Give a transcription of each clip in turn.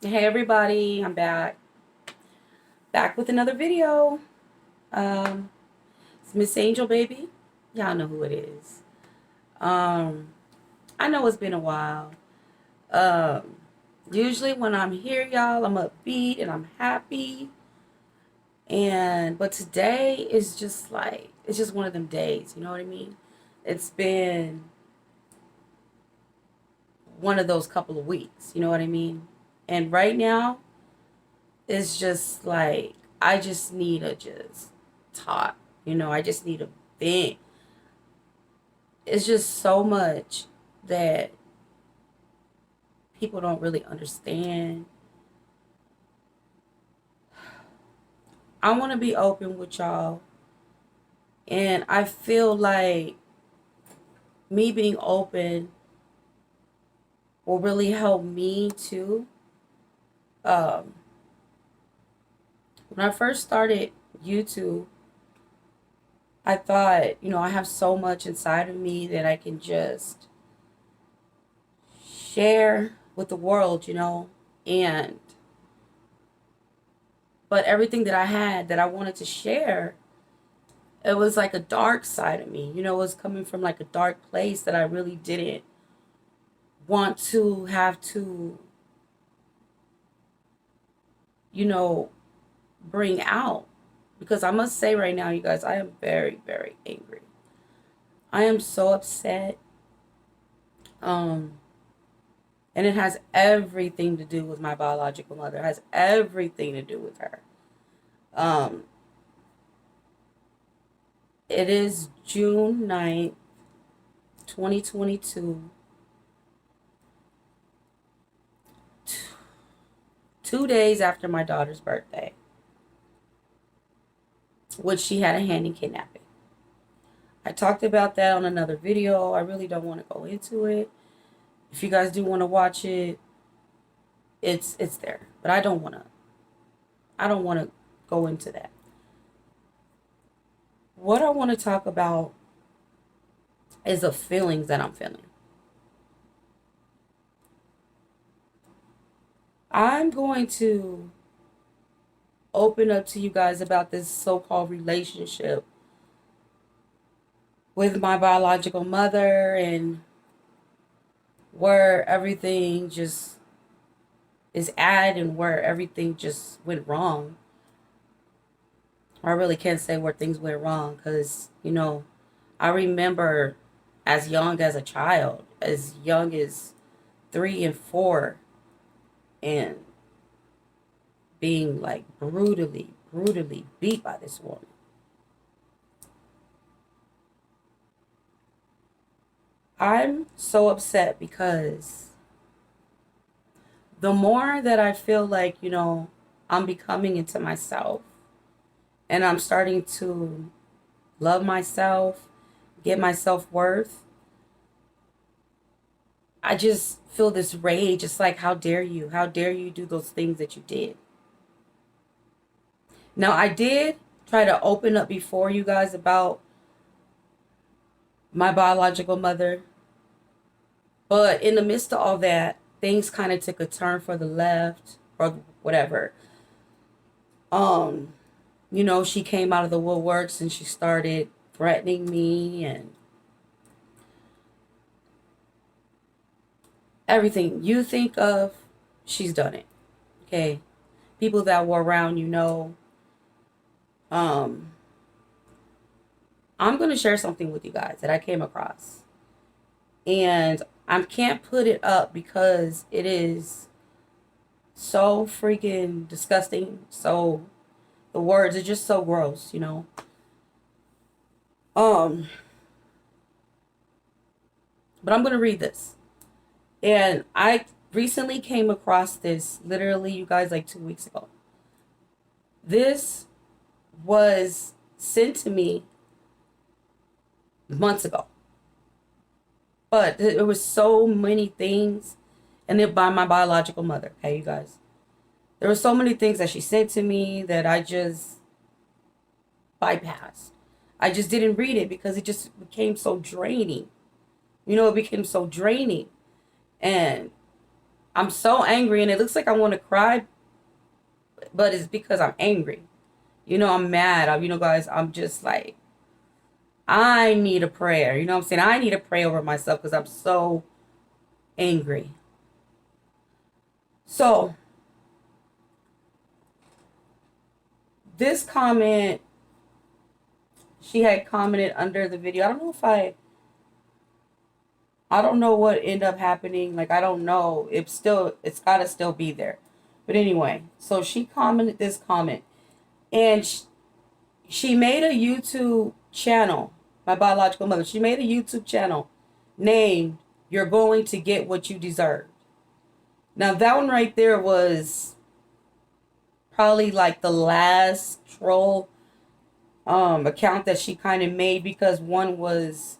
Hey everybody, I'm back with another video. Um, it's Miss Angel Baby. Y'all know who it is. Um, I know it's been a while. Um, Usually when I'm here, y'all, I'm upbeat and I'm happy. But today is just like it's just one of them days. You know what I mean? It's been one of those couple of weeks. You know what I mean? And right now, it's just like I just need to just talk. I just need a vent. It's just so much that people don't really understand. I want to be open with y'all, and I feel like me being open will really help me too. Um, when I first started YouTube, I thought, I have so much inside of me that I can just share with the world, and but everything that I had that I wanted to share, it was like a dark side of me. It was coming from like a dark place that I really didn't want to have to, you know, bring out. Because I must say right now, you guys, I am very, very angry. I am so upset. Um, and it has everything to do with my biological mother. It has everything to do with her. Um, it is June 9th, 2022. 2 days after my daughter's birthday, which she had a hand in kidnapping. I talked about that on another video. I really don't want to go into it. If you guys do want to watch it, it's there. But I don't want to go into that. What I want to talk about is the feelings that I'm feeling. I'm going to open up to you guys about this so-called relationship with my biological mother and where everything just is at and where everything just went wrong. I really can't say where things went wrong because, I remember as young as a child, as young as 3 and 4, and being like brutally, brutally beat by this woman. I'm so upset because the more that I feel like, I'm becoming into myself and I'm starting to love myself, get my self worth, I just feel this rage. It's like, how dare you? How dare you do those things that you did? Now, I did try to open up before you guys about my biological mother, but in the midst of all that, things kind of took a turn for the left or whatever. Um, she came out of the woodworks and she started threatening me and everything you think of, she's done it. Okay. People that were around, Um, I'm going to share something with you guys that I came across. And I can't put it up because it is so freaking disgusting. So the words are just so gross. Um, but I'm going to read this. And I recently came across this literally, you guys, like 2 weeks ago. This was sent to me months ago. But there was so many things, and it by my biological mother. Okay, you guys. There were so many things that she said to me that I just bypassed. I just didn't read it because it just became so draining. It became so draining. And I'm so angry, and it looks like I want to cry, but it's because I'm angry. You know, I'm mad. You know, guys, I'm just like, I need a prayer. You know what I'm saying? I need to pray over myself because I'm so angry. So, this comment, she had commented under the video. I don't know if I don't know what ended up happening. Like, I don't know. It's got to still be there. But anyway, so she commented this comment. And she made a YouTube channel, my biological mother. She made a YouTube channel named You're Going to Get What You Deserve. Now, that one right there was probably like the last troll account that she kind of made, because one was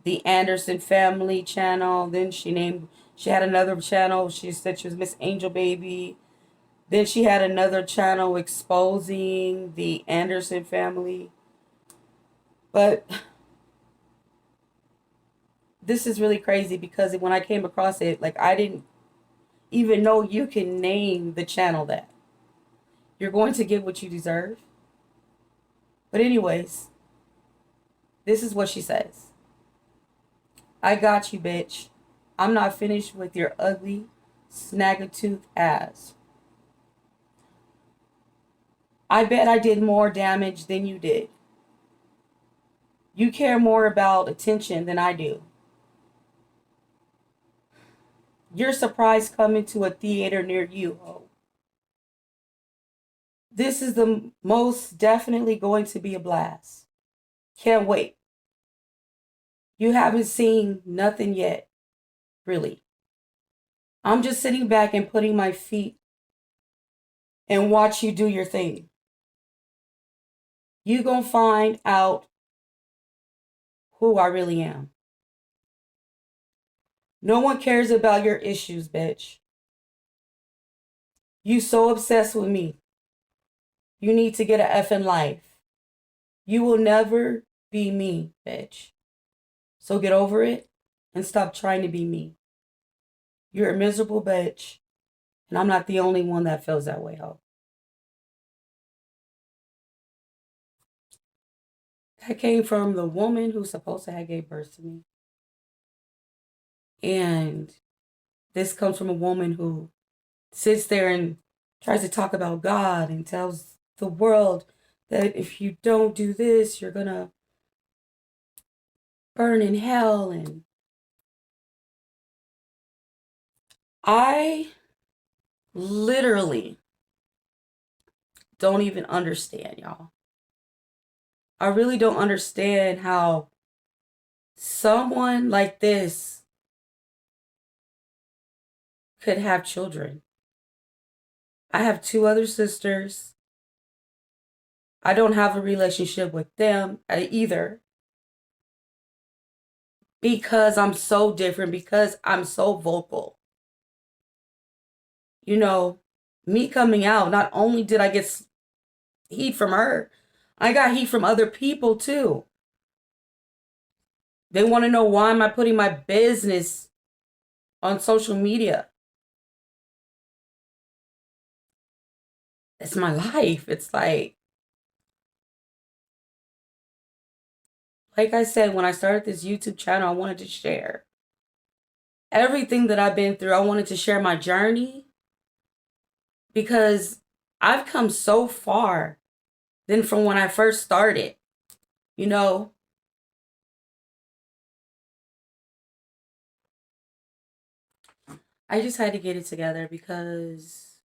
the Anderson family channel. Then she had another channel. She said she was Miss Angel Baby. Then she had another channel exposing the Anderson family. But this is really crazy because when I came across it, like, I didn't even know you can name the channel that. You're going to get what you deserve. But anyways, this is what she says. I got you, bitch. I'm not finished with your ugly, snag-a-tooth ass. I bet I did more damage than you did. You care more about attention than I do. You're surprised coming to a theater near you, ho. This is the most definitely going to be a blast. Can't wait. You haven't seen nothing yet, really. I'm just sitting back and putting my feet and watch you do your thing. You gonna find out who I really am. No one cares about your issues, bitch. You so obsessed with me. You need to get a effing life. You will never be me, bitch. So get over it and stop trying to be me. You're a miserable bitch, and I'm not the only one that feels that way, ho. That came from the woman who's supposed to have gave birth to me. And this comes from a woman who sits there and tries to talk about God and tells the world that if you don't do this, you're going to burn in hell. And I literally don't even understand, y'all. I really don't understand how someone like this could have children. I have two other sisters. I don't have a relationship with them either, because I'm so different, because I'm so vocal. You know, me coming out, not only did I get heat from her, I got heat from other people too. They want to know, why am I putting my business on social media? It's my life. It's like I said, when I started this YouTube channel, I wanted to share everything that I've been through. I wanted to share my journey, because I've come so far than from when I first started. You know, I just had to get it together because,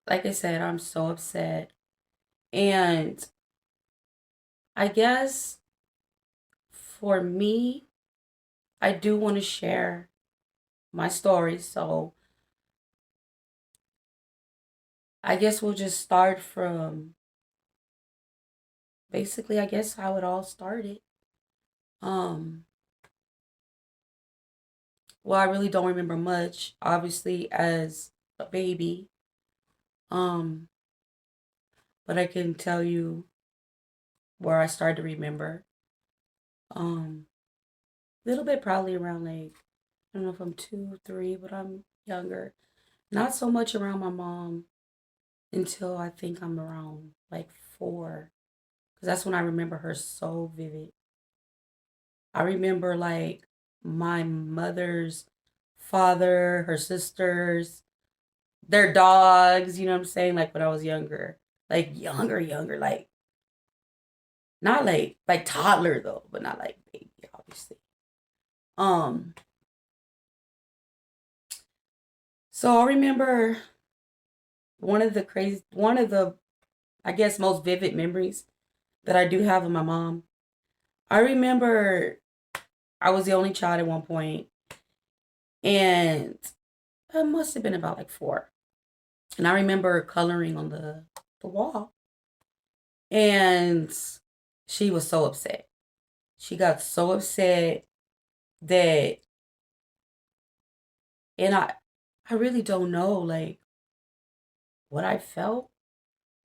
like I said, I'm so upset. And I guess for me, I do want to share my story. So I guess we'll just start from basically, I guess, how it all started. Um, well, I really don't remember much, obviously, as a baby. Um, but I can tell you where I started to remember. A little bit, probably around like I don't know if I'm 2, 3, but I'm younger. Not so much around my mom until I think I'm around like 4. Because that's when I remember her so vivid. I remember like my mother's father, her sisters, their dogs, you know what I'm saying? Like when I was younger. Like younger, like not like toddler though, but not like baby, obviously. Um, so I remember one of the I guess most vivid memories that I do have of my mom. I remember I was the only child at one point, and I must have been about like 4. And I remember coloring on the wall. And she was so upset. She got so upset that, and I really don't know like what I felt,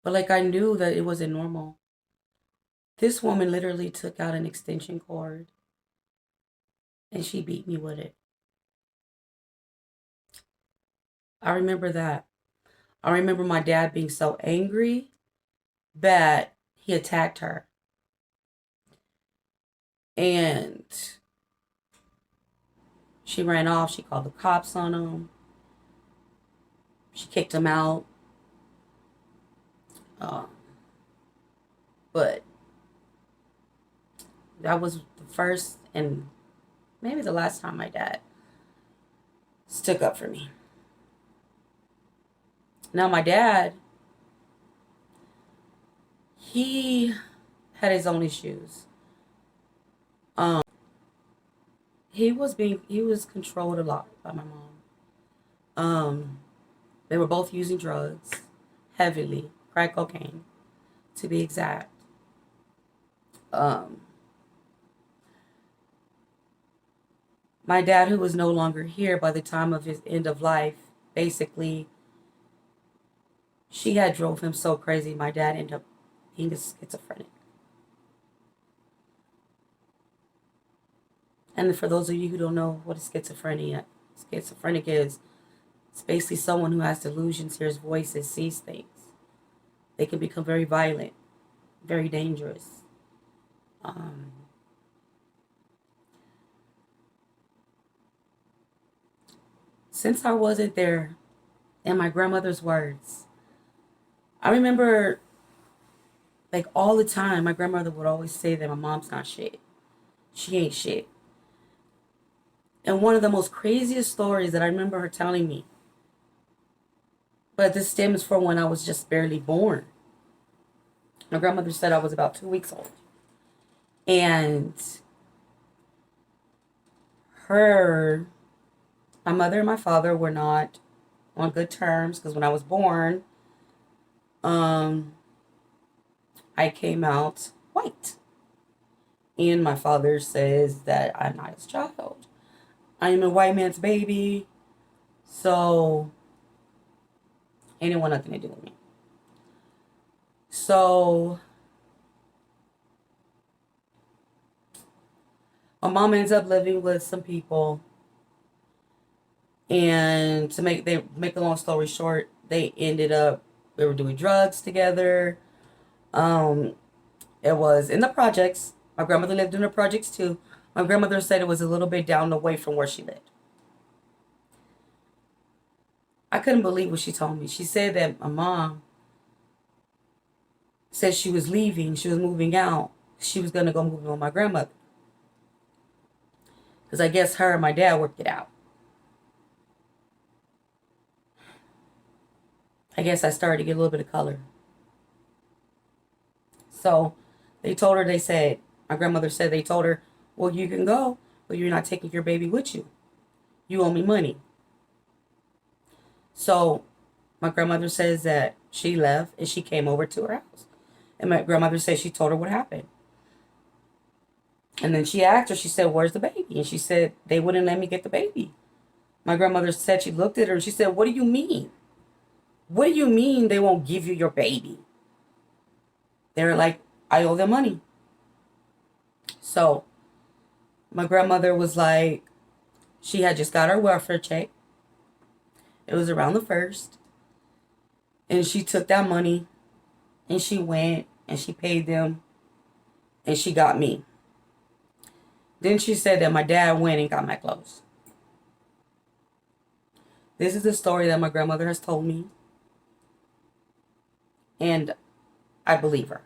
but like I knew that it wasn't normal. This woman literally took out an extension cord and she beat me with it. I remember that. I remember my dad being so angry that he attacked her. And she ran off. She called the cops on him. She kicked him out. Um, but that was the first and maybe the last time my dad stuck up for me. Now, my dad, he had his own issues. Um, he was controlled a lot by my mom. They were both using drugs heavily, crack cocaine, to be exact. Um, my dad, who was no longer here by the time of his end of life, basically, she had drove him so crazy. My dad ended up being a schizophrenic. And for those of you who don't know what a schizophrenic is, it's basically someone who has delusions, hears voices, sees things. They can become very violent, very dangerous. Um, since I wasn't there, in my grandmother's words, I remember like all the time, my grandmother would always say that my mom's not shit. She ain't shit. And one of the most craziest stories that I remember her telling me, but this stems from when I was just barely born. My grandmother said I was about 2 weeks old. And her, my mother and my father were not on good terms because when I was born, um, I came out white. And my father says that I'm not his child. I am a white man's baby, so he didn't want nothing to do with me. So my mom ends up living with some people, and they make a long story short, they were doing drugs together. Um, it was in the projects. My grandmother lived in the projects too. My grandmother said it was a little bit down the way from where she lived. I couldn't believe what she told me. She said that my mom said she was leaving, she was moving out. She was gonna go move in with my grandmother. Because I guess her and my dad worked it out. I guess I started to get a little bit of color. So my grandmother said they told her, well, you can go, but you're not taking your baby with you. You owe me money. So my grandmother says that she left and she came over to her house. And my grandmother said she told her what happened. And then she asked her, she said, where's the baby? And she said, they wouldn't let me get the baby. My grandmother said she looked at her and she said, what do you mean? What do you mean they won't give you your baby? They're like, I owe them money. So my grandmother was like, She had just got her welfare check. It was around the 1st. And she took that money and she went and she paid them and she got me. Then she said that my dad went and got my clothes. This is the story that my grandmother has told me. And I believe her.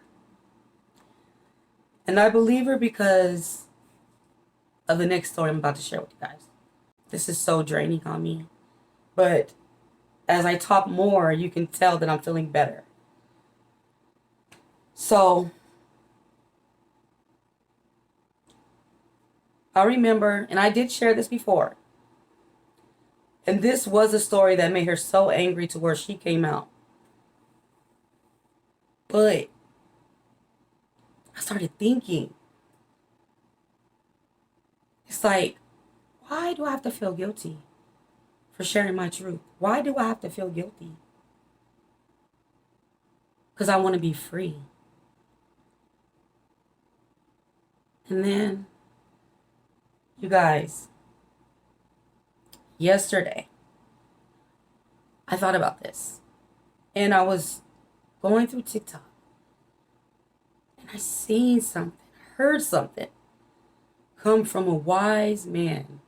And I believe her because of the next story I'm about to share with you guys. This is so draining on me. But as I talk more, you can tell that I'm feeling better. So, I remember, and I did share this before, and this was a story that made her so angry to where she came out. But I started thinking, it's like, why do I have to feel guilty for sharing my truth? Why do I have to feel guilty? Because I want to be free. And then, you guys, yesterday, I thought about this. And I was going through TikTok. And I seen something, heard something come from a wise man.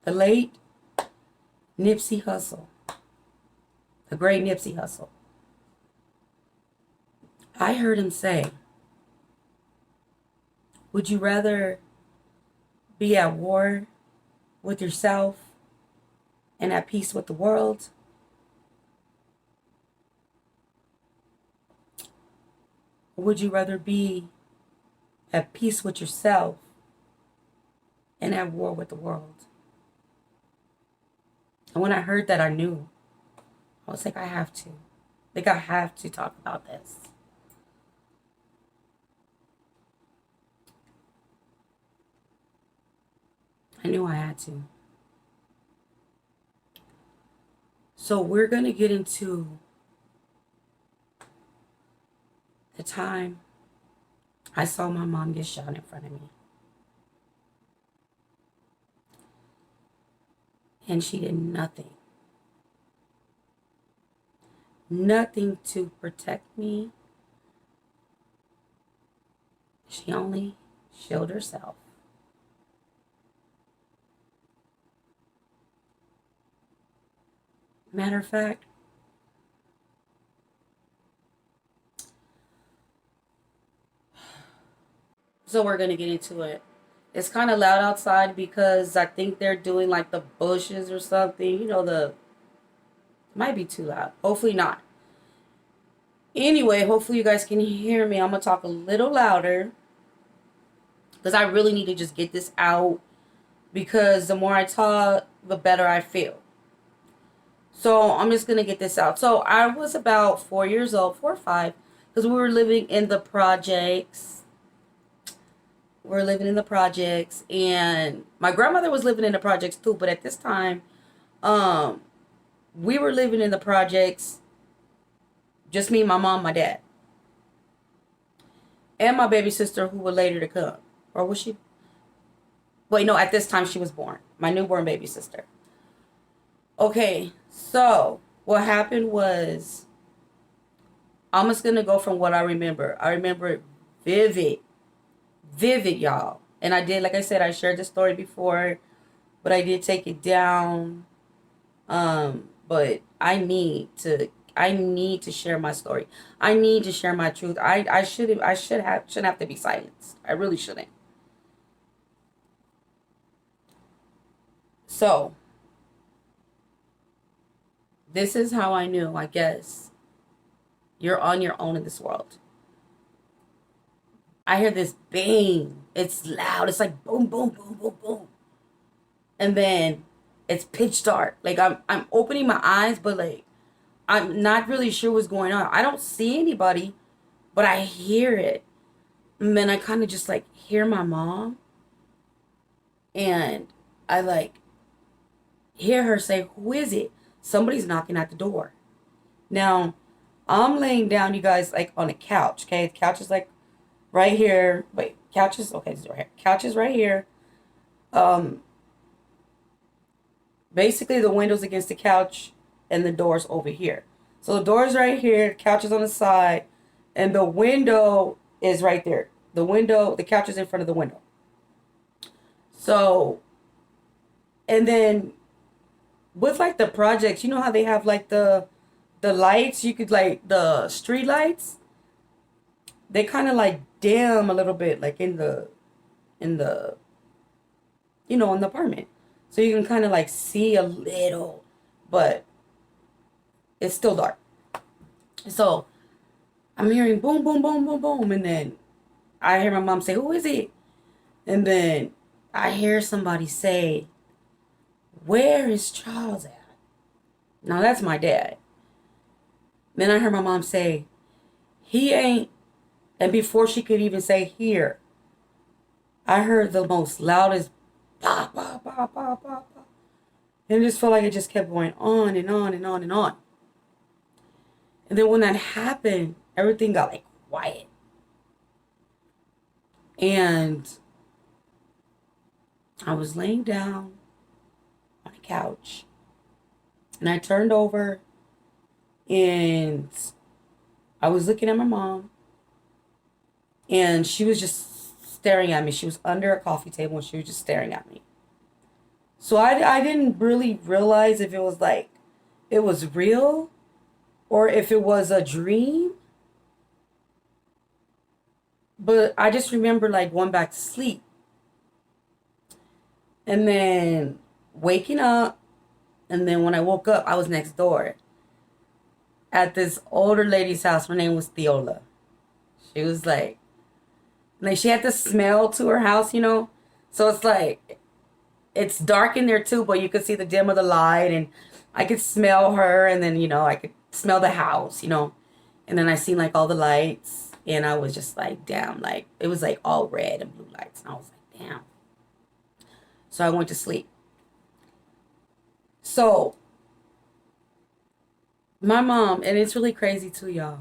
The late Nipsey Hussle. The great Nipsey Hussle. I heard him say, would you rather be at war with yourself and at peace with the world? Or would you rather be at peace with yourself and at war with the world? And when I heard that, I knew. I was like, I have to. Like, I have to talk about this. I knew I had to. So we're going to get into the time I saw my mom get shot in front of me. And she did nothing. Nothing to protect me. She only shielded herself. Matter of fact, so we're going to get into it. It's kind of loud outside because I think they're doing like the bushes or something. You know, it might be too loud. Hopefully not. Anyway, hopefully you guys can hear me. I'm going to talk a little louder because I really need to just get this out, because the more I talk, the better I feel. So I'm just going to get this out. So I was about 4 years old, 4 or 5, because we were living in the projects. We're living in the projects, and my grandmother was living in the projects too. But at this time, we were living in the projects, just me, my mom, my dad, and my baby sister, who would later to come. Or was she? Wait, no, at this time she was born. My newborn baby sister. Okay, so what happened was, I'm just going to go from what I remember. I remember it vivid, y'all. And I did, like I said, I shared this story before, but I did take it down. But I need to share my story. I need to share my truth. I shouldn't have to be silenced. I really shouldn't. So this is how I knew, I guess, you're on your own in this world. I hear this bang. It's loud. It's like boom, boom, boom, boom, boom. And then it's pitch dark. Like I'm opening my eyes, but like I'm not really sure what's going on. I don't see anybody, but I hear it. And then I kind of just like hear my mom. And I like hear her say, who is it? Somebody's knocking at the door. Now, I'm laying down, you guys, like on a couch, okay? The couch is like right here. Wait, couches. Okay, this is right here. Couches right here. Um, Basically the windows against the couch and the doors over here. So the door's right here, the couch is on the side, and the window is right there. The couch is in front of the window. So, and then with like the projects, you know how they have like the lights, you could like the street lights, they kind of like dim a little bit, like in the in the apartment. So you can kind of like see a little, but it's still dark. So I'm hearing boom, boom, boom, boom, boom. And then I hear my mom say, "Who is it?" And then I hear somebody say, "Where is Charles at?" Now that's my dad. Then I heard my mom say, "He ain't." And before she could even say here, I heard the most loudest pop, pop, pop, pop, pop, pop. And it just felt like it just kept going on and on and on and on. And then when that happened, everything got like quiet. And I was laying down on a couch. And I turned over and I was looking at my mom. And she was just staring at me. She was under a coffee table and she was just staring at me. So I didn't really realize if it was like, it was real or if it was a dream. But I just remember like going back to sleep. And then waking up. And then when I woke up, I was next door at this older lady's house. Her name was Theola. She was like she had the smell to her house, So it's like, it's dark in there too, but you could see the dim of the light and I could smell her. And then, I could smell the house, And then I seen like all the lights and I was just like, damn, like it was like all red and blue lights. And I was like, damn. So I went to sleep. So my mom, and it's really crazy too, y'all.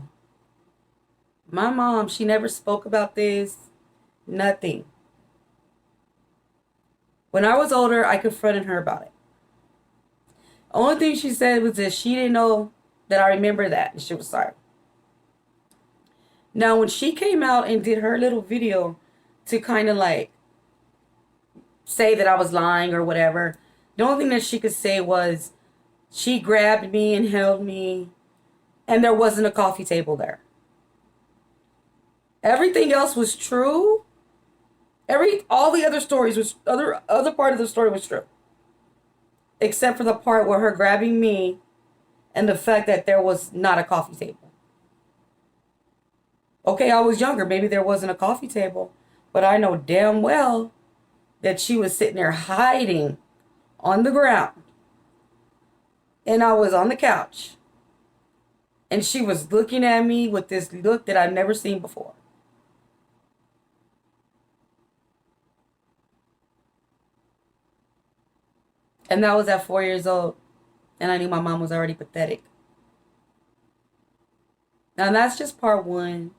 My mom, she never spoke about this, nothing. When I was older, I confronted her about it. The only thing she said was that she didn't know that I remember that, and she was sorry. Now, when she came out and did her little video to kind of like say that I was lying or whatever, the only thing that she could say was she grabbed me and held me, and there wasn't a coffee table there. Everything else was true. All the other stories was other part of the story was true. Except for the part where her grabbing me and the fact that there was not a coffee table. Okay, I was younger. Maybe there wasn't a coffee table. But I know damn well that she was sitting there hiding on the ground. And I was on the couch. And she was looking at me with this look that I've never seen before. And that was at 4 years old. And I knew my mom was already pathetic. Now that's just part one.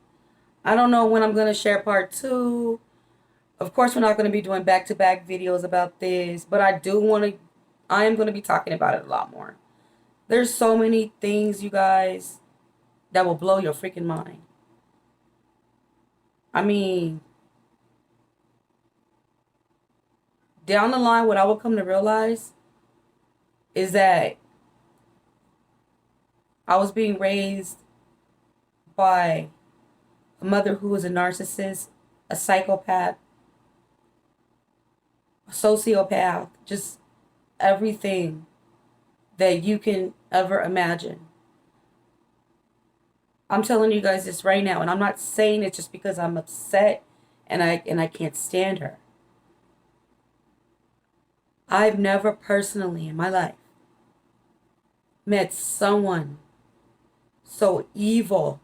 I don't know when I'm going to share part two. Of course, we're not going to be doing back-to-back videos about this. But I am going to be talking about it a lot more. There's so many things, you guys, that will blow your freaking mind. I mean, down the line, what I will come to realize is that I was being raised by a mother who was a narcissist, a psychopath, a sociopath, just everything that you can ever imagine. I'm telling you guys this right now, and I'm not saying it just because I'm upset and I can't stand her. I've never personally in my life met someone so evil,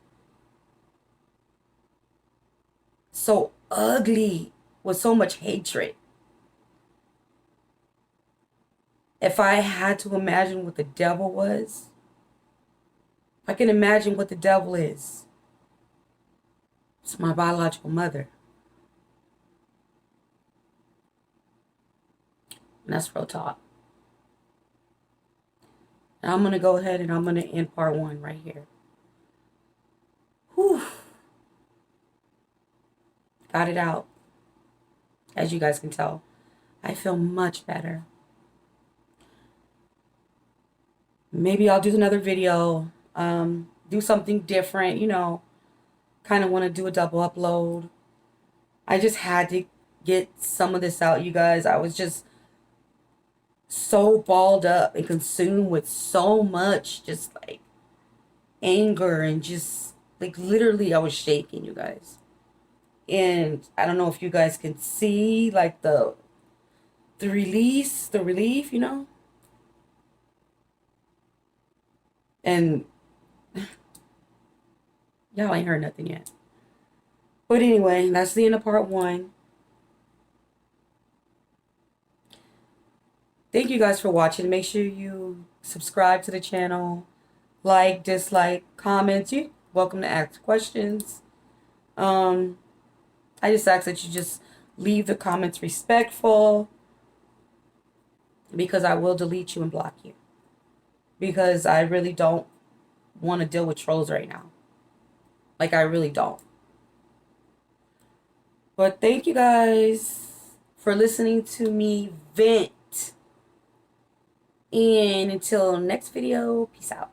so ugly, with so much hatred. If I had to imagine what the devil was, I can imagine what the devil is. It's my biological mother. And that's real talk. And I'm going to go ahead and I'm going to end part 1 right here. Whew. Got it out. As you guys can tell, I feel much better. Maybe I'll do another video, do something different, you know, kind of want to do a double upload. I just had to get some of this out, you guys. I was just so balled up and consumed with so much just like anger and just like literally I was shaking, you guys. And I don't know if you guys can see like the relief, you know. And y'all ain't heard nothing yet. But anyway, that's the end of part 1. Thank you guys for watching. Make sure you subscribe to the channel, like, dislike, comments. You're welcome to ask questions. I just ask that you just leave the comments respectful, because I will delete you and block you. Because I really don't want to deal with trolls right now. Like, I really don't. But thank you guys for listening to me vent. And until next video, peace out.